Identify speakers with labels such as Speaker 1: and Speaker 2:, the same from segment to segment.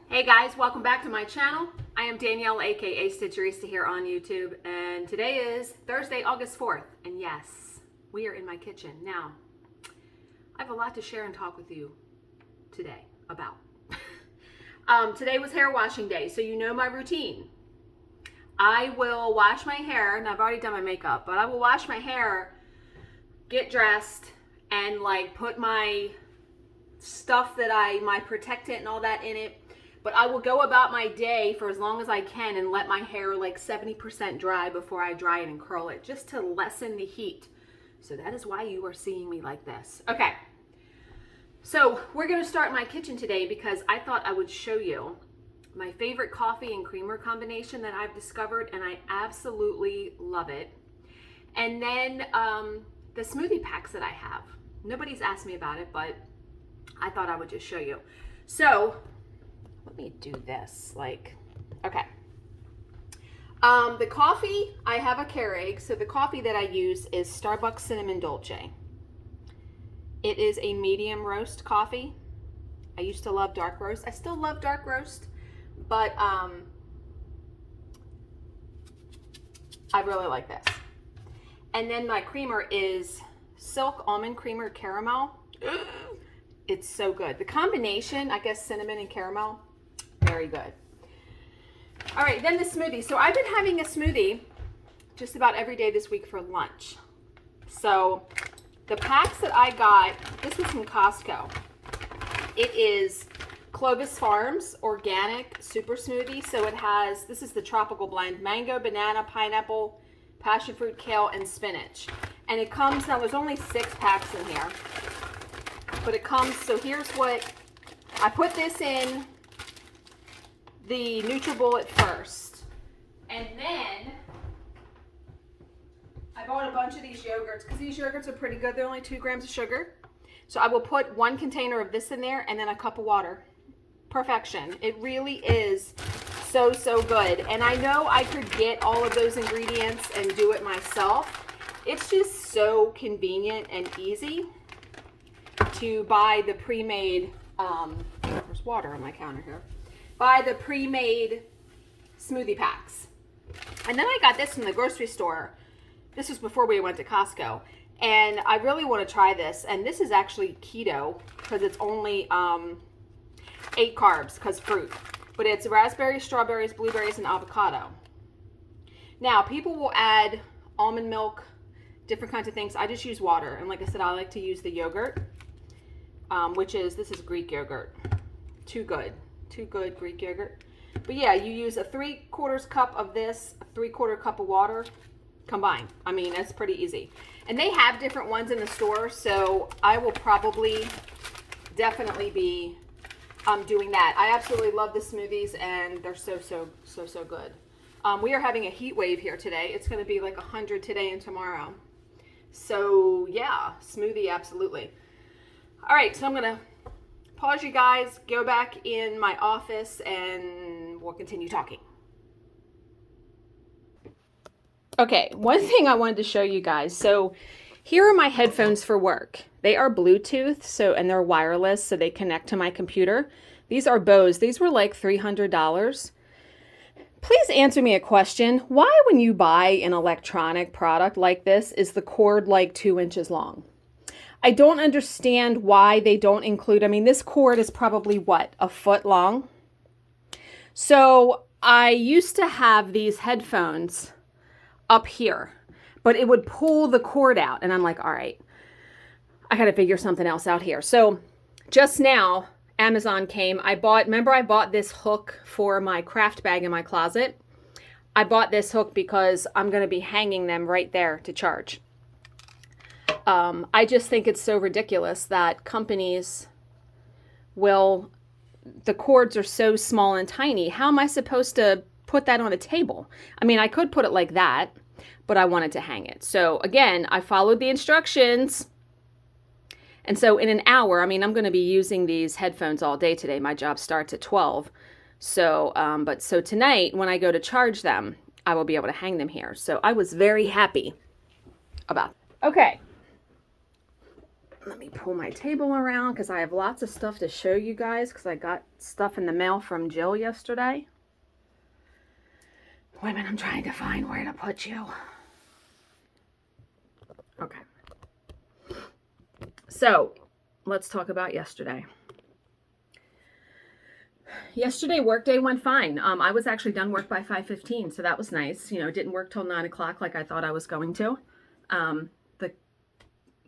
Speaker 1: Hey guys, welcome back to my channel. I am Danielle, aka Stitcherista here on YouTube, and today is Thursday, August 4th, and yes, we are in my kitchen. Now, I have a lot to share and talk with you today about. Today was hair washing day, so you know my routine. I will wash my hair, and I've already done my makeup, but I will wash my hair, get dressed, and like put my stuff that my protectant and all that in it. But I will go about my day for as long as I can and let my hair like 70% dry before I dry it and curl it, just to lessen the heat. So that is why you are seeing me like this. Okay, so we're gonna start my kitchen today because I thought I would show you my favorite coffee and creamer combination that I've discovered, and I absolutely love it. And then the smoothie packs that I have. Nobody's asked me about it, but I thought I would just show you. So let me do this, okay. The coffee, I have a Keurig, so the coffee that I use is Starbucks Cinnamon Dolce. It is a medium roast coffee. I used to love dark roast. I still love dark roast, but I really like this. And then my creamer is Silk Almond Creamer Caramel. It's so good. The combination, I guess cinnamon and caramel, very good. All right, then the smoothie. So I've been having a smoothie just about every day this week for lunch. So the packs that I got, this was from Costco. It is Clovis Farms Organic Super Smoothie. So it has, this is the tropical blend, mango, banana, pineapple, passion fruit, kale, and spinach. And it comes, now there's only 6 packs in here, but it comes, so here's what, I put this in the NutriBullet first, and then I bought a bunch of these yogurts because these yogurts are pretty good. They're only 2 grams of sugar. So I will put 1 container of this in there and then a cup of water. Perfection. It really is so good. And I know I could get all of those ingredients and do it myself. It's just so convenient and easy to buy the pre-made, there's water on my counter here. Buy the pre-made smoothie packs. And then I got this from the grocery store. This was before we went to Costco. And I really want to try this. And this is actually keto because it's only 8 carbs because fruit. But it's raspberries, strawberries, blueberries, and avocado. Now, people will add almond milk, different kinds of things. I just use water. And like I said, I like to use the yogurt, which is, this is Greek yogurt. Too good Greek yogurt. But yeah, you use a 3/4 cup of this, a 3/4 cup of water combined. I mean, that's pretty easy. And they have different ones in the store, so I will probably definitely be doing that. I absolutely love the smoothies, and they're so good. We are having a heat wave here today. It's going to be like 100 today and tomorrow. So yeah, smoothie, absolutely. All right, so I'm going to pause you guys, go back in my office, and we'll continue talking. Okay, one thing I wanted to show you guys. So here are my headphones for work. They are Bluetooth, and they're wireless, so they connect to my computer. These are Bose. These were like $300. Please answer me a question. Why, when you buy an electronic product like this, is the cord like 2 inches long? I don't understand why they don't include, I mean, this cord is probably what, a foot long? So I used to have these headphones up here, but it would pull the cord out. And I'm like, all right, I got to figure something else out here. So just now, Amazon came. Remember I bought this hook for my craft bag in my closet? I bought this hook because I'm going to be hanging them right there to charge. I just think it's so ridiculous that companies the cords are so small and tiny. How am I supposed to put that on a table? I mean, I could put it like that, but I wanted to hang it. So again, I followed the instructions. And so in an hour, I mean, I'm going to be using these headphones all day today. My job starts at 12. So, so tonight when I go to charge them, I will be able to hang them here. So I was very happy about that. Okay. Let me pull my table around because I have lots of stuff to show you guys because I got stuff in the mail from Jill yesterday. Wait a minute, I'm trying to find where to put you. Okay. So, let's talk about yesterday. Yesterday, workday went fine. I was actually done work by 5:15, so that was nice. You know, didn't work till 9 o'clock like I thought I was going to.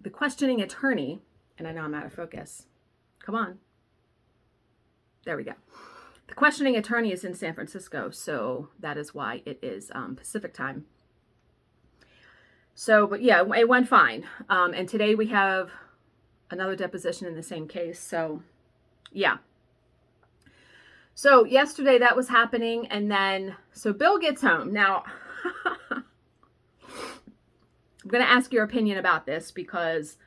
Speaker 1: The questioning attorney, and I know I'm out of focus. Come on. There we go. The questioning attorney is in San Francisco, so that is why it is Pacific time. So, but yeah, it went fine. And today we have another deposition in the same case. So, yeah. So yesterday that was happening, and then, so Bill gets home. Now, I'm going to ask your opinion about this because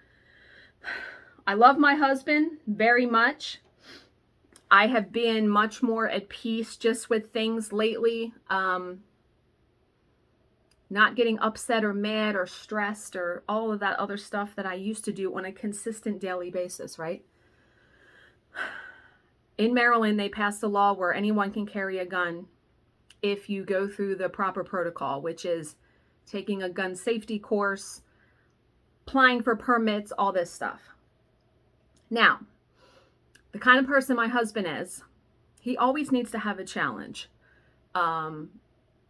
Speaker 1: I love my husband very much. I have been much more at peace just with things lately. Not getting upset or mad or stressed or all of that other stuff that I used to do on a consistent daily basis, right? In Maryland, they passed a law where anyone can carry a gun if you go through the proper protocol, which is taking a gun safety course, applying for permits, all this stuff. Now, the kind of person my husband is, he always needs to have a challenge.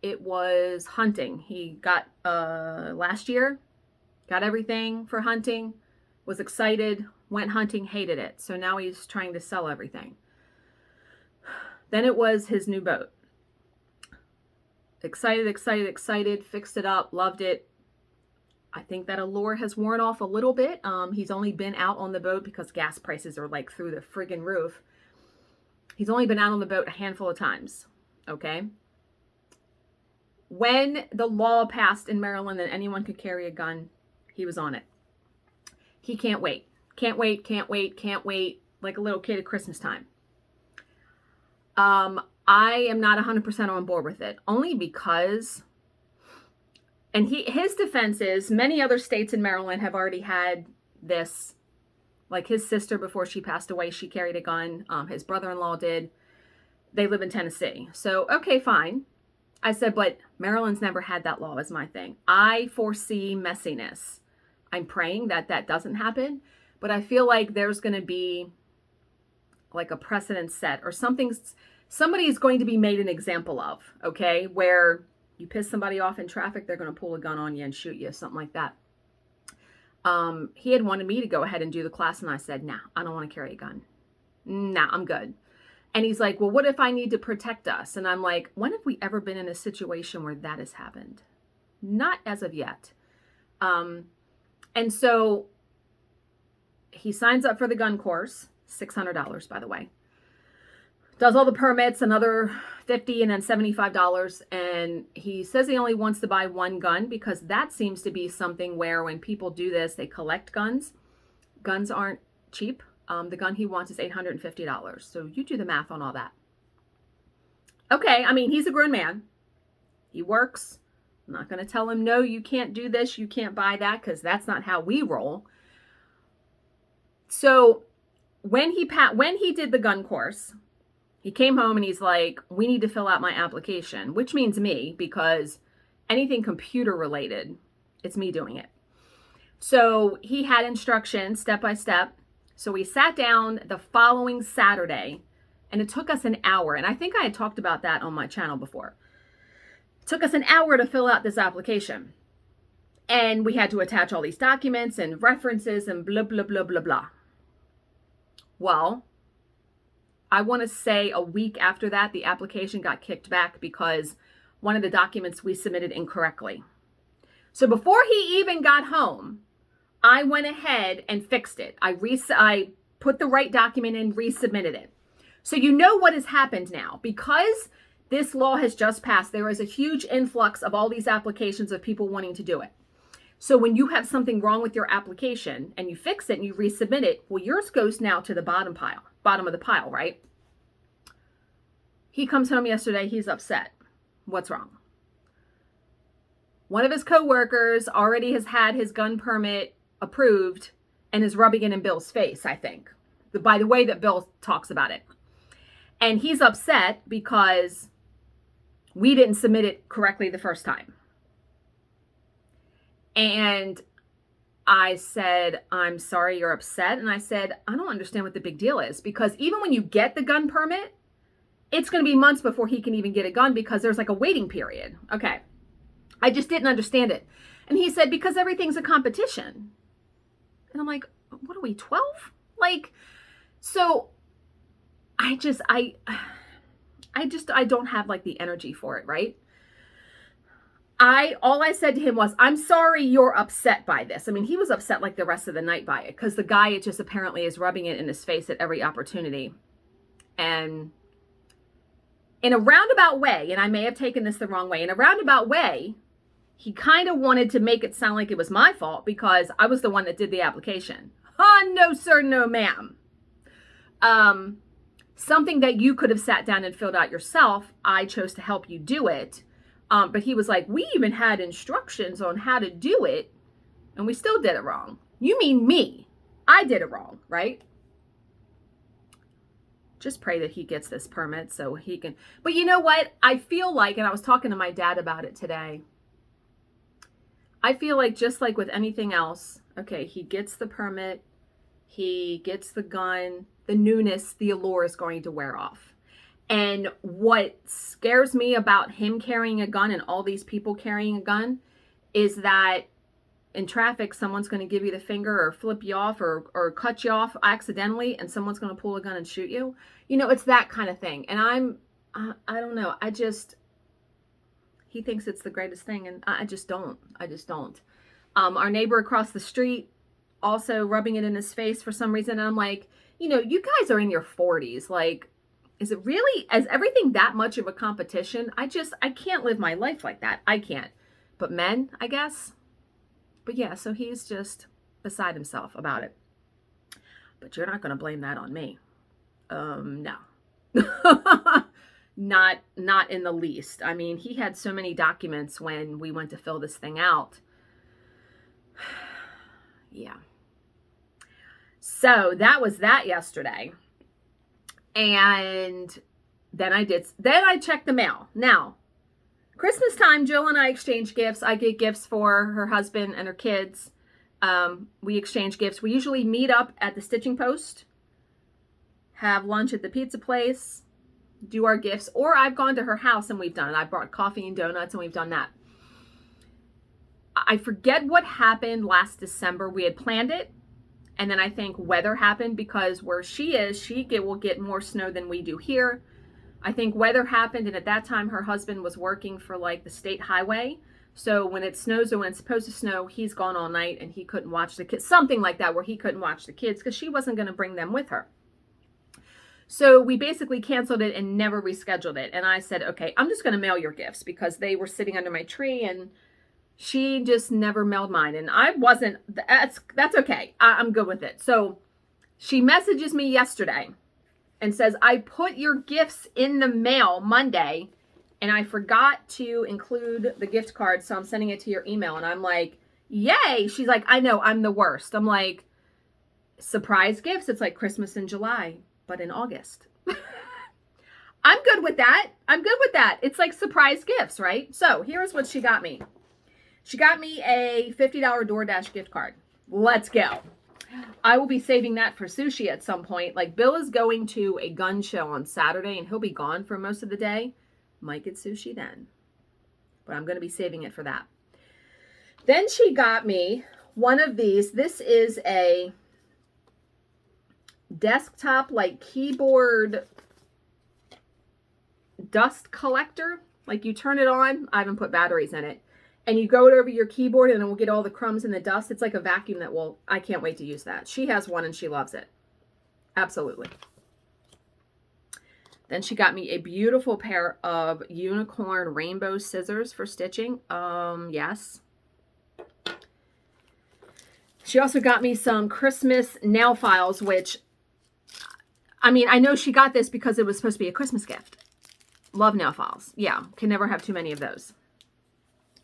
Speaker 1: It was hunting. He got, last year, got everything for hunting, was excited, went hunting, hated it. So now he's trying to sell everything. Then it was his new boat. Excited, fixed it up, loved it. I think that allure has worn off a little bit. He's only been out on the boat because gas prices are like through the friggin' roof. He's only been out on the boat a handful of times, okay? When the law passed in Maryland that anyone could carry a gun, he was on it. He can't wait, like a little kid at Christmas time. I am not 100% on board with it, only because, and his defense is many other states in Maryland have already had this. Like his sister, before she passed away, she carried a gun. His brother-in-law did. They live in Tennessee. So, okay, fine. I said, but Maryland's never had that law is my thing. I foresee messiness. I'm praying that that doesn't happen, but I feel like there's going to be like a precedent set or something. Somebody is going to be made an example of, okay, where you piss somebody off in traffic, they're going to pull a gun on you and shoot you, something like that. He had wanted me to go ahead and do the class, and I said, nah, I don't want to carry a gun. Nah, I'm good. And he's like, well, what if I need to protect us? And I'm like, when have we ever been in a situation where that has happened? Not as of yet. And so he signs up for the gun course, $600, by the way. Does all the permits, another $50 and then $75. And he says he only wants to buy one gun because that seems to be something where when people do this, they collect guns. Guns aren't cheap. The gun he wants is $850. So you do the math on all that. Okay, I mean, he's a grown man. He works. I'm not going to tell him, no, you can't do this, you can't buy that, because that's not how we roll. So when he did the gun course, he came home and he's like, we need to fill out my application, which means me, because anything computer related, it's me doing it. So he had instructions step by step. So we sat down the following Saturday, and it took us an hour. And I think I had talked about that on my channel before. It took us an hour to fill out this application. And we had to attach all these documents and references and blah, blah, blah, blah, blah. Well, I want to say a week after that, the application got kicked back because one of the documents we submitted incorrectly. So before he even got home, I went ahead and fixed it. I put the right document in, resubmitted it. So you know what has happened now. Because this law has just passed, there is a huge influx of all these applications of people wanting to do it. So when you have something wrong with your application and you fix it and you resubmit it, well, yours goes now to the bottom of the pile, right? He comes home yesterday, he's upset. What's wrong? One of his coworkers already has had his gun permit approved and is rubbing it in Bill's face, I think, by the way that Bill talks about it. And he's upset because we didn't submit it correctly the first time. And I said, I'm sorry you're upset. And I said, I don't understand what the big deal is, because even when you get the gun permit, it's going to be months before he can even get a gun because there's like a waiting period. Okay. I just didn't understand it. And he said, because everything's a competition. And I'm like, what are we, 12? Like, so I don't have like the energy for it, right? All I said to him was, I'm sorry you're upset by this. I mean, he was upset like the rest of the night by it because the guy, it just apparently is rubbing it in his face at every opportunity. And in a roundabout way, and I may have taken this the wrong way, in a roundabout way, he kind of wanted to make it sound like it was my fault because I was the one that did the application. No, sir, no, ma'am. Something that you could have sat down and filled out yourself, I chose to help you do it. But he was like, we even had instructions on how to do it, and we still did it wrong. You mean me? I did it wrong, right? Just pray that he gets this permit so he can. But you know what? I feel like, and I was talking to my dad about it today, I feel like just like with anything else, okay, he gets the permit, he gets the gun, the newness, the allure is going to wear off. And what scares me about him carrying a gun and all these people carrying a gun is that in traffic, someone's going to give you the finger or flip you off or cut you off accidentally, and someone's going to pull a gun and shoot you. You know, it's that kind of thing. And I don't know. He thinks it's the greatest thing, and I just don't. Our neighbor across the street also rubbing it in his face for some reason. And I'm like, you know, you guys are in your 40s. Like, is it really, is everything that much of a competition? I can't live my life like that. I can't. But men, I guess. But yeah, so he's just beside himself about it. But you're not going to blame that on me. No. Not in the least. I mean, he had so many documents when we went to fill this thing out. Yeah. So that was that yesterday. And then I checked the mail. Now, Christmas time, Jill and I exchange gifts. I get gifts for her husband and her kids. We exchange gifts. We usually meet up at the stitching post, have lunch at the pizza place, do our gifts, or I've gone to her house and we've done it. I brought coffee and donuts and we've done that. I forget what happened last December. We had planned it. And then I think weather happened because where she is, will get more snow than we do here. I think weather happened, and at that time her husband was working for like the state highway. So when it snows or when it's supposed to snow, he's gone all night and he couldn't watch the kids. Something like that, where he couldn't watch the kids because she wasn't going to bring them with her. So we basically canceled it and never rescheduled it. And I said, okay, I'm just going to mail your gifts because they were sitting under my tree and she just never mailed mine. And I wasn't, that's okay. I'm good with it. So she messages me yesterday and says, I put your gifts in the mail Monday and I forgot to include the gift card. So I'm sending it to your email. And I'm like, yay. She's like, I know, I'm the worst. I'm like, surprise gifts. It's like Christmas in July, but in August. I'm good with that. It's like surprise gifts, right? So here's what she got me. She got me a $50 DoorDash gift card. Let's go. I will be saving that for sushi at some point. Like, Bill is going to a gun show on Saturday and he'll be gone for most of the day. Might get sushi then. But I'm going to be saving it for that. Then she got me one of these. This is a desktop, like, keyboard dust collector. Like, you turn it on. I haven't put batteries in it. And you go over your keyboard and it will get all the crumbs and the dust. It's like a vacuum that will, I can't wait to use that. She has one and she loves it. Absolutely. Then she got me a beautiful pair of unicorn rainbow scissors for stitching. Yes. She also got me some Christmas nail files, which, I mean, I know she got this because it was supposed to be a Christmas gift. Love nail files. Yeah, can never have too many of those.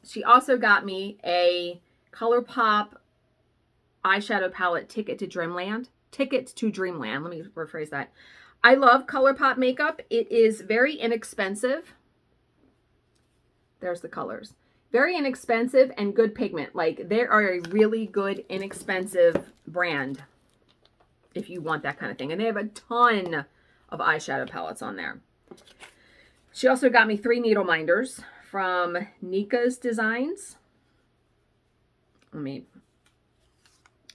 Speaker 1: She also got me a Colourpop eyeshadow palette, Ticket to Dreamland. Ticket to Dreamland. Let me rephrase that. I love Colourpop makeup. It is very inexpensive. There's the colors. Very inexpensive and good pigment. Like, they are a really good, inexpensive brand if you want that kind of thing. And they have a ton of eyeshadow palettes on there. She also got me 3 needle minders from Neekas Designs.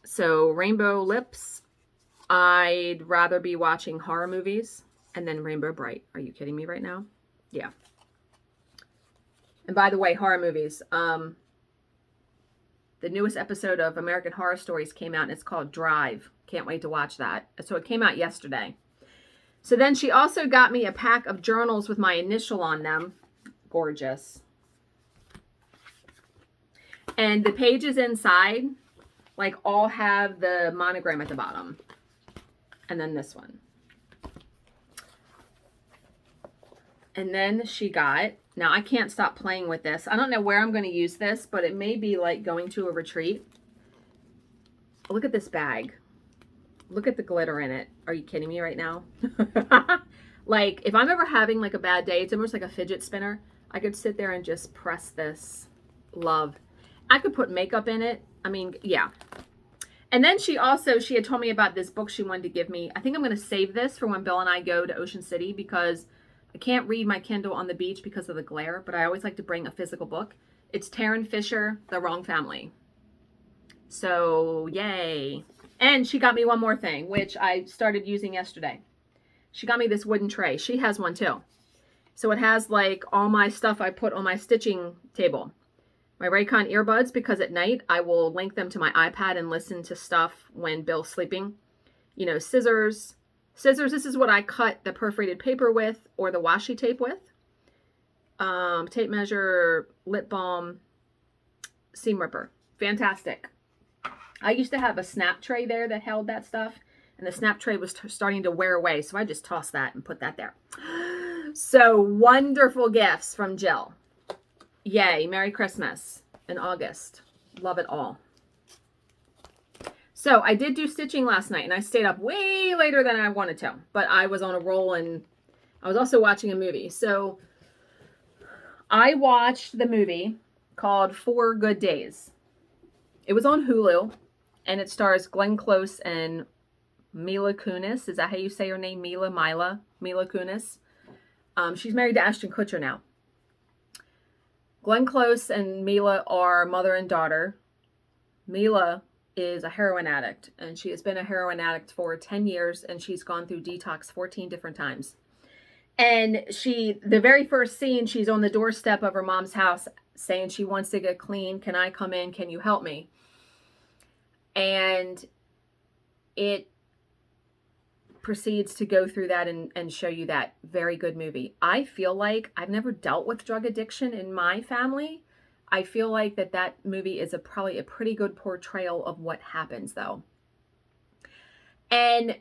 Speaker 1: So Rainbow Lips. I'd rather be watching horror movies. And then Rainbow Bright. Are you kidding me right now? Yeah. And by the way, horror movies. The newest episode of American Horror Stories came out, and it's called Drive. Can't wait to watch that. So it came out yesterday. So then she also got me a pack of journals with my initial on them. Gorgeous. And the pages inside, like, all have the monogram at the bottom. And then this one. And then she got, now I can't stop playing with this. I don't know where I'm going to use this, but it may be like going to a retreat. Look at this bag. Look at the glitter in it. Are you kidding me right now? Like, if I'm ever having like a bad day, it's almost like a fidget spinner. I could sit there and just press this. Love. I could put makeup in it. I mean, yeah. And then she had told me about this book she wanted to give me. I think I'm going to save this for when Bill and I go to Ocean City, because I can't read my Kindle on the beach because of the glare, but I always like to bring a physical book. It's Taryn Fisher, The Wrong Family. So, yay. And she got me one more thing, which I started using yesterday. She got me this wooden tray. She has one too. So it has like all my stuff I put on my stitching table. My Raycon earbuds, because at night I will link them to my iPad and listen to stuff when Bill's sleeping. You know, scissors. Scissors, this is what I cut the perforated paper with, or the washi tape with. Tape measure, lip balm, seam ripper. Fantastic. I used to have a snap tray there that held that stuff, and the snap tray was starting to wear away, so I just tossed that and put that there. So, wonderful gifts from Jill. Yay, Merry Christmas in August. Love it all. So I did do stitching last night, and I stayed up way later than I wanted to, but I was on a roll, and I was also watching a movie. So I watched the movie called 4 Good Days. It was on Hulu, and it stars Glenn Close and Mila Kunis. Is that how you say her name? Mila Kunis. She's married to Ashton Kutcher now. Glenn Close and Mila are mother and daughter. Mila is a heroin addict, and she has been a heroin addict for 10 years, and she's gone through detox 14 different times. And the very first scene, she's on the doorstep of her mom's house saying she wants to get clean. Can I come in? Can you help me? And it proceeds to go through that and show you that. Very good movie. I feel like I've never dealt with drug addiction in my family. I feel like that movie is probably a pretty good portrayal of what happens, though. And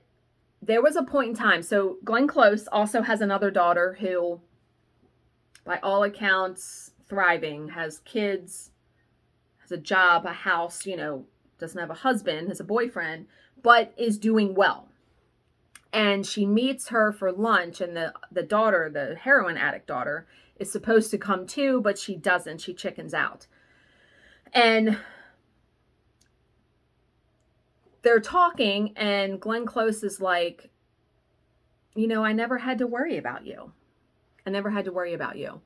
Speaker 1: there was a point in time. So Glenn Close also has another daughter who, by all accounts, thriving, has kids, has a job, a house, doesn't have a husband, has a boyfriend, but is doing well. And she meets her for lunch, and the daughter, the heroin addict daughter, is supposed to come too, but she doesn't. She chickens out. And they're talking, and Glenn Close is like, I never had to worry about you. I never had to worry about you.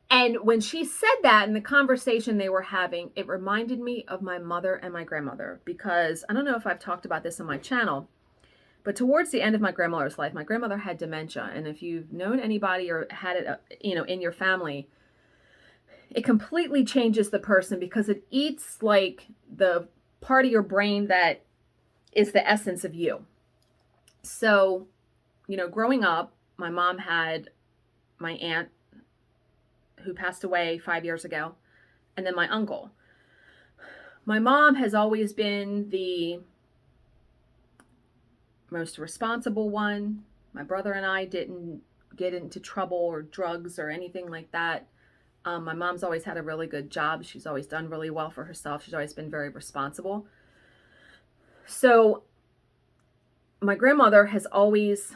Speaker 1: And when she said that in the conversation they were having, it reminded me of my mother and my grandmother, because I don't know if I've talked about this on my channel, but towards the end of my grandmother's life, my grandmother had dementia. And if you've known anybody or had it, in your family, it completely changes the person, because it eats like the part of your brain that is the essence of you. So, growing up, my mom had my aunt who passed away 5 years ago, and then my uncle. My mom has always been the most responsible one. My brother and I didn't get into trouble or drugs or anything like that. My mom's always had a really good job. She's always done really well for herself. She's always been very responsible. So my grandmother has always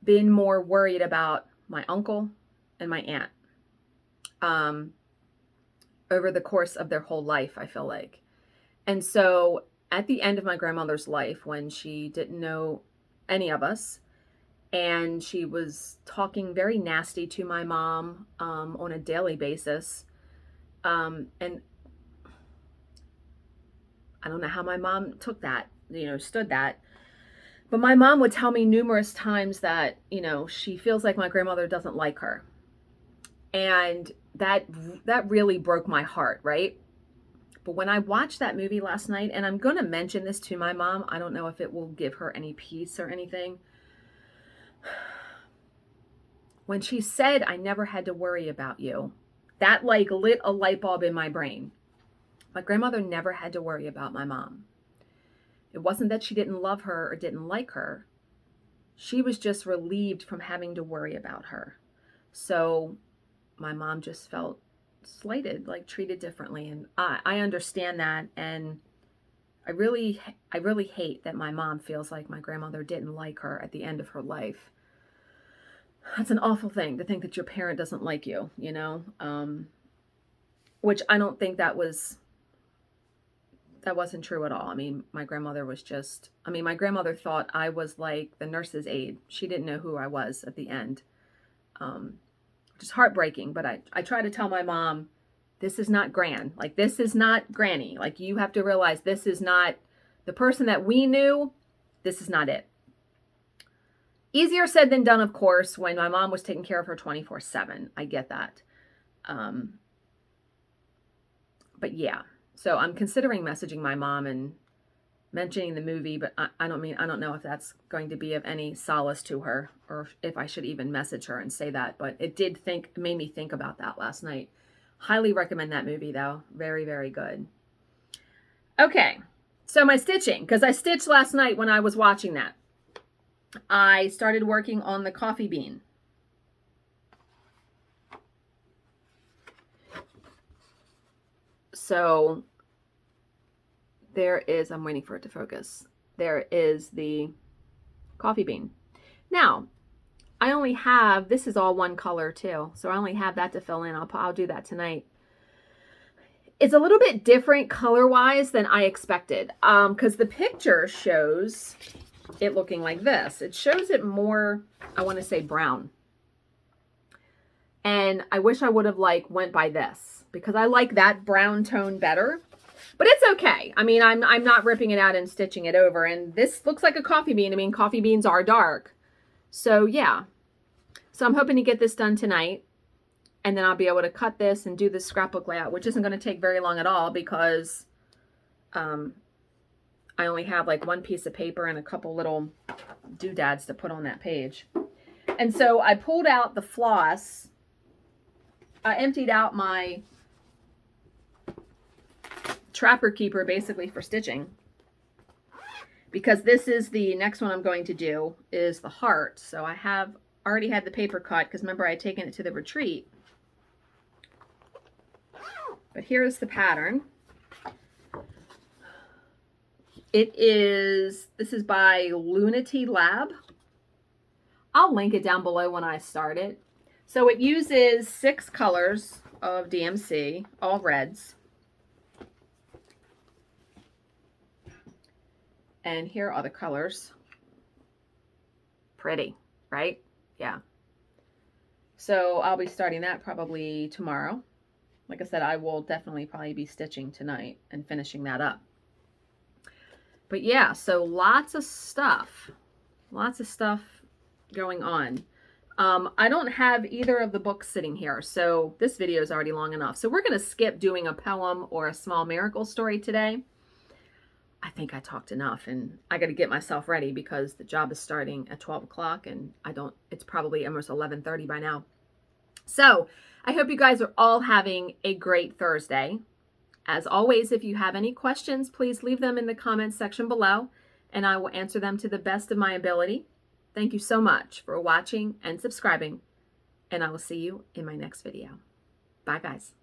Speaker 1: been more worried about my uncle and my aunt over the course of their whole life, I feel like. And so at the end of my grandmother's life, when she didn't know any of us, and she was talking very nasty to my mom on a daily basis, and I don't know how my mom took that, stood that. But my mom would tell me numerous times that, she feels like my grandmother doesn't like her. And that really broke my heart, right? But when I watched that movie last night, and I'm going to mention this to my mom, I don't know if it will give her any peace or anything. When she said, I never had to worry about you, that like lit a light bulb in my brain. My grandmother never had to worry about my mom. It wasn't that she didn't love her or didn't like her. She was just relieved from having to worry about her. So my mom just felt slighted, like treated differently. And I understand that. And I really hate that my mom feels like my grandmother didn't like her at the end of her life. That's an awful thing to think that your parent doesn't like you, which I don't think that wasn't true at all. I mean, my grandmother thought I was like the nurse's aide. She didn't know who I was at the end, which is heartbreaking. But I try to tell my mom, this is not Gran. Like, this is not Granny. Like, you have to realize this is not the person that we knew. This is not it. Easier said than done, of course, when my mom was taking care of her 24/7. I get that. But yeah. So I'm considering messaging my mom and mentioning the movie, but I don't know if that's going to be of any solace to her, or if I should even message her and say that. But it made me think about that last night. Highly recommend that movie though. Very, very good. Okay. So my stitching, because I stitched last night when I was watching that. I started working on the coffee bean. So there is, I'm waiting for it to focus. There is the coffee bean. Now, I only have, this is all one color too, so I only have that to fill in. I'll do that tonight. It's a little bit different color-wise than I expected, because the picture shows it looking like this. It shows it more, I want to say brown. And I wish I would have went by this, because I like that brown tone better. But it's okay. I mean, I'm not ripping it out and stitching it over. And this looks like a coffee bean. I mean, coffee beans are dark. So yeah. So I'm hoping to get this done tonight. And then I'll be able to cut this and do this scrapbook layout, which isn't going to take very long at all, because I only have one piece of paper and a couple little doodads to put on that page. And so I pulled out the floss. I emptied out my Trapper Keeper basically for stitching, because this is the next one I'm going to do is the heart. So I have already had the paper cut, because remember I had taken it to the retreat. But here's the pattern. This is by Lunity Lab. I'll link it down below when I start it. So it uses 6 colors of DMC, all reds. And here are the colors. Pretty, right? Yeah. So I'll be starting that probably tomorrow. Like I said, I will definitely probably be stitching tonight and finishing that up. But yeah, so lots of stuff going on. I don't have either of the books sitting here, so this video is already long enough. So we're going to skip doing a poem or a small miracle story today. I think I talked enough, and I got to get myself ready because the job is starting at 12 o'clock and it's probably almost 11:30 by now. So I hope you guys are all having a great Thursday. As always, if you have any questions, please leave them in the comments section below, and I will answer them to the best of my ability. Thank you so much for watching and subscribing, and I will see you in my next video. Bye, guys.